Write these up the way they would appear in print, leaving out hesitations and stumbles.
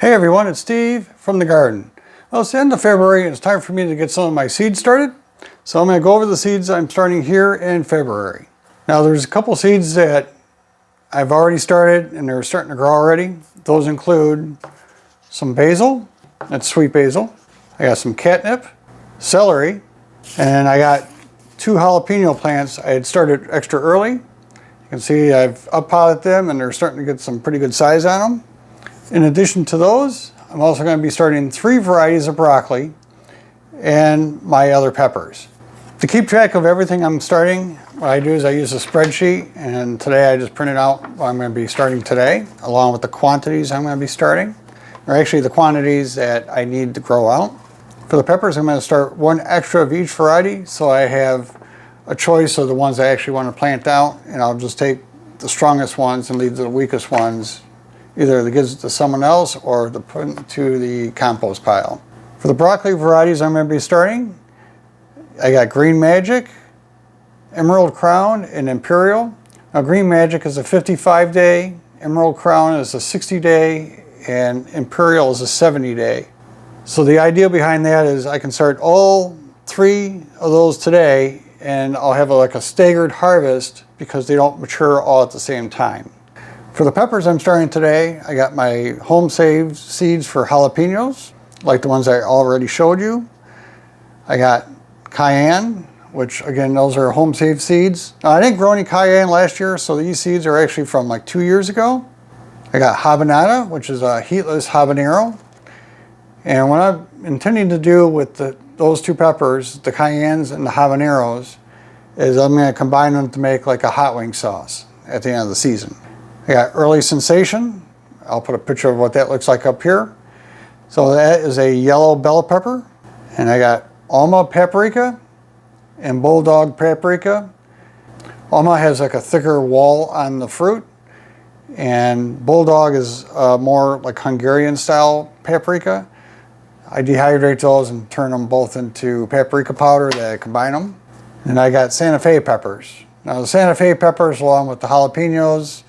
Hey everyone, it's Steve from the garden. Well, it's the end of February and it's time for me to get some of my seeds started. So I'm going to go over the seeds I'm starting here in February. Now there's a couple seeds that I've already started and they're starting to grow already. Those include some basil, that's sweet basil. I got some catnip, celery, and I got 2 jalapeno plants I had started extra early. You can see I've up-potted them and they're starting to get some pretty good size on them. In addition to those, I'm also going to be starting 3 varieties of broccoli and my other peppers. To keep track of everything I'm starting, what I do is I use a spreadsheet, and today I just printed out what I'm going to be starting today, along with the quantities I'm going to be starting, or actually the quantities that I need to grow out. For the peppers, I'm going to start 1 extra of each variety, so I have a choice of the ones I actually want to plant out, and I'll just take the strongest ones and leave the weakest ones either to give it to someone else or to put into the compost pile. For the broccoli varieties I'm going to be starting, I got Green Magic, Emerald Crown, and Imperial. Now Green Magic is a 55-day, Emerald Crown is a 60-day, and Imperial is a 70-day. So the idea behind that is I can start all 3 of those today and I'll have like a staggered harvest because they don't mature all at the same time. For the peppers I'm starting today, I got my home saved seeds for jalapenos, like the ones I already showed you. I got cayenne, which again, those are home saved seeds. Now, I didn't grow any cayenne last year, so these seeds are actually from like 2 years ago. I got habanada, which is a heatless habanero. And what I'm intending to do with those 2 peppers, the cayennes and the habaneros, is I'm going to combine them to make like a hot wing sauce at the end of the season. I got Early Sensation. I'll put a picture of what that looks like up here. So that is a yellow bell pepper. And I got Alma paprika and Bulldog paprika. Alma has like a thicker wall on the fruit. And Bulldog is more like Hungarian style paprika. I dehydrate those and turn them both into paprika powder that I combine them. And I got Santa Fe peppers. Now the Santa Fe peppers along with the jalapenos,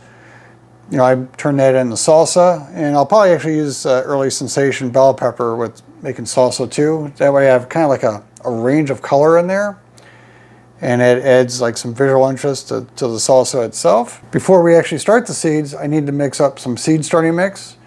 you know, I turn that into salsa, and I'll probably actually use Early Sensation bell pepper with making salsa too. That way I have kind of like a range of color in there, and it adds like some visual interest to the salsa itself. Before we actually start the seeds, I need to mix up some seed starting mix.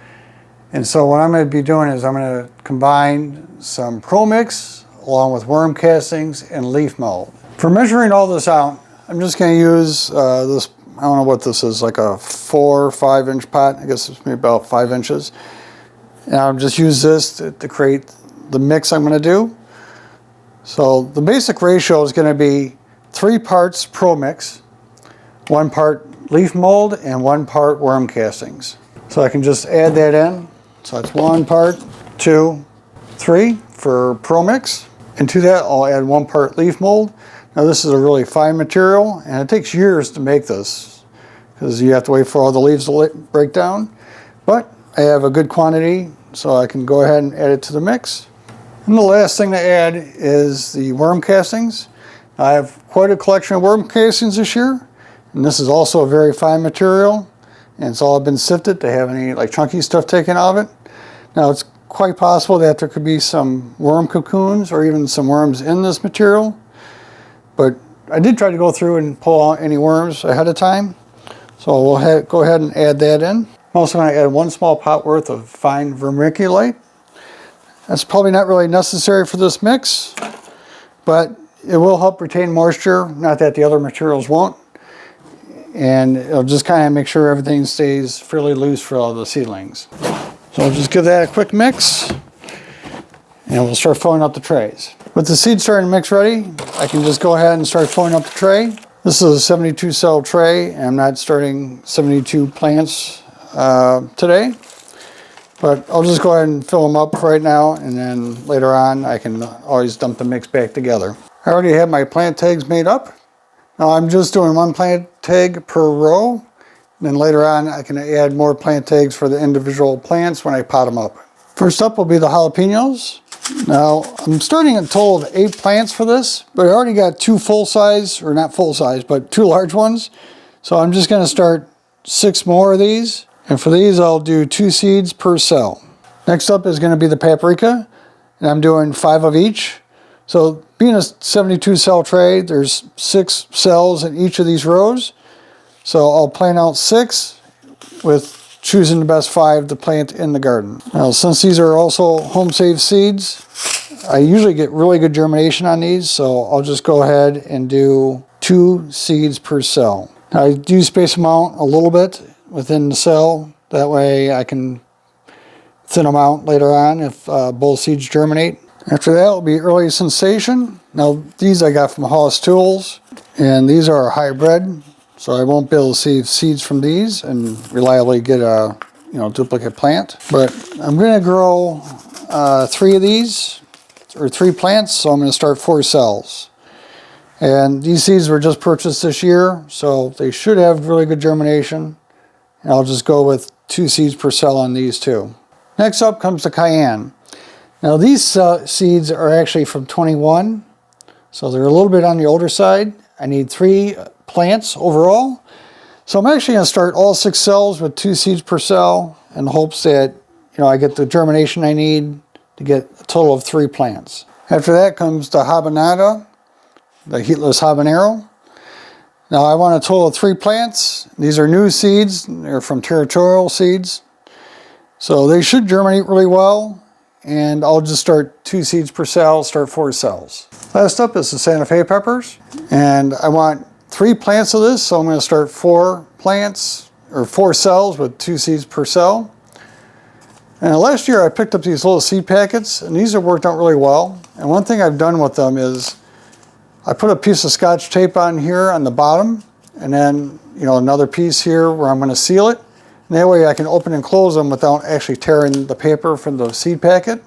And so what I'm going to be doing is I'm going to combine some Pro Mix along with worm castings and leaf mold. For measuring all this out, I'm just going to use this, I don't know what this is, like a 4 or 5 inch pot. I guess it's maybe about 5 inches. And I'll just use this to create the mix I'm going to do. So the basic ratio is going to be 3 parts Pro Mix, 1 part leaf mold, and 1 part worm castings. So I can just add that in. So that's 1 part, 2, 3 for Pro Mix. And to that I'll add 1 part leaf mold. Now this is a really fine material and it takes years to make this because you have to wait for all the leaves to break down. But I have a good quantity so I can go ahead and add it to the mix. And the last thing to add is the worm castings. I have quite a collection of worm castings this year, and this is also a very fine material, and it's all been sifted to have any like chunky stuff taken out of it. Now it's quite possible that there could be some worm cocoons or even some worms in this material, but I did try to go through and pull out any worms ahead of time, so we'll go ahead and add that in. I'm also going to add 1 small pot worth of fine vermiculite. That's probably not really necessary for this mix, but it will help retain moisture, not that the other materials won't. And it'll just kind of make sure everything stays fairly loose for all the seedlings. So I'll just give that a quick mix, and we'll start filling up the trays. With the seed starting mix ready, I can just go ahead and start filling up the tray. This is a 72 cell tray, and I'm not starting 72 plants today. But I'll just go ahead and fill them up right now, and then later on I can always dump the mix back together. I already have my plant tags made up. Now I'm just doing 1 plant tag per row, and then later on I can add more plant tags for the individual plants when I pot them up. First up will be the jalapenos. Now I'm starting a total of 8 plants for this, but I already got 2 full size, or not full size, but 2 large ones. So I'm just going to start 6 more of these. And for these I'll do 2 seeds per cell. Next up is going to be the paprika, and I'm doing 5 of each. So being a 72 cell tray, there's 6 cells in each of these rows. So I'll plant out 6 with choosing the best 5 to plant in the garden. Now, since these are also home safe seeds, I usually get really good germination on these, so I'll just go ahead and do 2 seeds per cell. Now, I do space them out a little bit within the cell. That way I can thin them out later on if both seeds germinate. After that will be early sensation. Now, these I got from Haas Tools, and these are hybrid. So I won't be able to see seeds from these and reliably get a duplicate plant. But I'm going to grow 3 of these, or 3 plants, so I'm going to start 4 cells. And these seeds were just purchased this year, so they should have really good germination. And I'll just go with 2 seeds per cell on these 2. Next up comes the cayenne. Now these seeds are actually from 21, so they're a little bit on the older side. I need 3 plants overall. So I'm actually going to start all 6 cells with 2 seeds per cell in hopes that I get the germination I need to get a total of 3 plants. After that comes the habanada, the heatless habanero. Now I want a total of 3 plants. These are new seeds. They're from Territorial Seeds. So they should germinate really well. And I'll just start 2 seeds per cell, start 4 cells. Last up is the Santa Fe peppers. And I want 3 plants of this, so I'm going to start 4 plants, or 4 cells with 2 seeds per cell. And last year I picked up these little seed packets, and these have worked out really well. And one thing I've done with them is I put a piece of Scotch tape on here on the bottom, and then another piece here where I'm going to seal it. And that way I can open and close them without actually tearing the paper from the seed packet.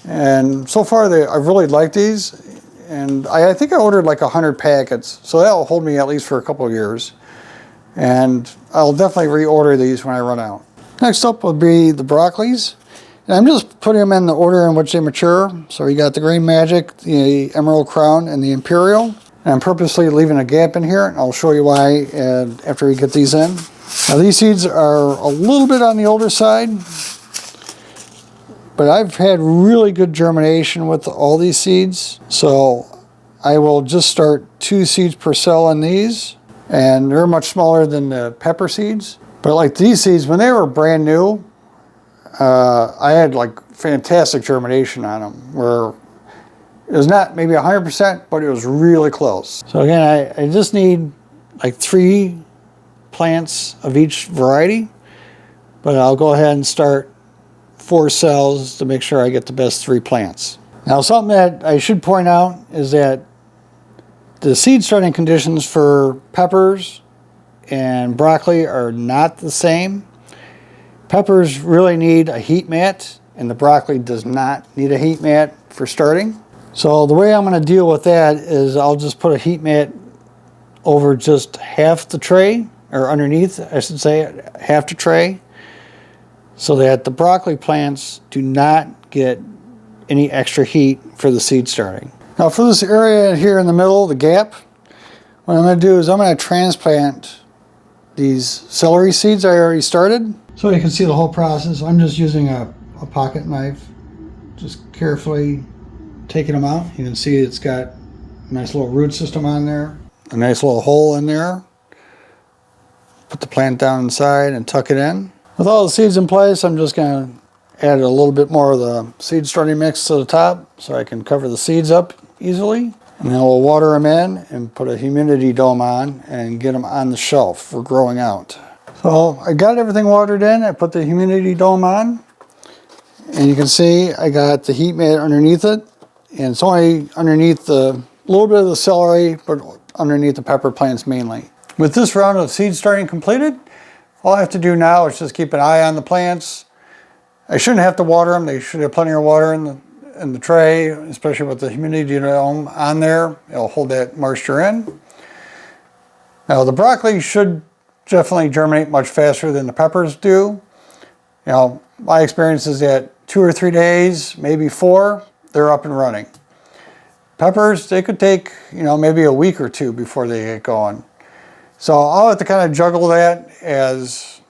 And so far I really like these. And I think I ordered like 100 packets, so that'll hold me at least for a couple of years. And I'll definitely reorder these when I run out. Next up will be the broccolis. And I'm just putting them in the order in which they mature. So you got the Green Magic, the Emerald Crown, and the Imperial. And I'm purposely leaving a gap in here, and I'll show you why after we get these in. Now these seeds are a little bit on the older side, but I've had really good germination with all these seeds. So I will just start 2 seeds per cell on these, and they're much smaller than the pepper seeds. But like these seeds, when they were brand new, I had like fantastic germination on them, where it was not maybe 100%, but it was really close. So again, I just need like 3 plants of each variety, but I'll go ahead and start 4 cells to make sure I get the best 3 plants. Now, something that I should point out is that the seed starting conditions for peppers and broccoli are not the same. Peppers really need a heat mat, and the broccoli does not need a heat mat for starting. So the way I'm going to deal with that is I'll just put a heat mat over just half the tray, or underneath, I should say, half the tray, so that the broccoli plants do not get any extra heat for the seed starting. Now for this area here in the middle, the gap, what I'm going to do is I'm going to transplant these celery seeds I already started. So you can see the whole process. I'm just using a pocket knife, just carefully taking them out. You can see it's got a nice little root system on there, a nice little hole in there. Put the plant down inside and tuck it in. With all the seeds in place, I'm just going to add a little bit more of the seed starting mix to the top so I can cover the seeds up easily. And then we'll water them in and put a humidity dome on and get them on the shelf for growing out. So I got everything watered in. I put the humidity dome on, and you can see I got the heat mat underneath it. And it's only underneath a little bit of the celery, but underneath the pepper plants mainly. With this round of seed starting completed, all I have to do now is just keep an eye on the plants. I shouldn't have to water them. They should have plenty of water in the tray, especially with the humidity dome on there. It'll hold that moisture in. Now the broccoli should definitely germinate much faster than the peppers do. My experience is that 2 or 3 days, maybe 4, they're up and running. Peppers, they could take, maybe a week or 2 before they get going. So I'll have to kind of juggle that as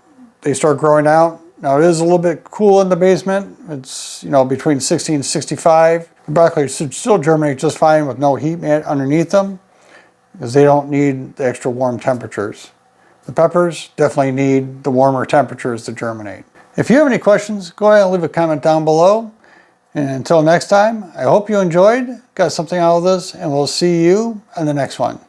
they start growing out. Now it is a little bit cool in the basement. It's, you know, between 60 and 65. The broccoli should still germinate just fine with no heat mat underneath them, because they don't need the extra warm temperatures. The peppers definitely need the warmer temperatures to germinate. If you have any questions, go ahead and leave a comment down below. And until next time, I hope you enjoyed, got something out of this, and we'll see you on the next one.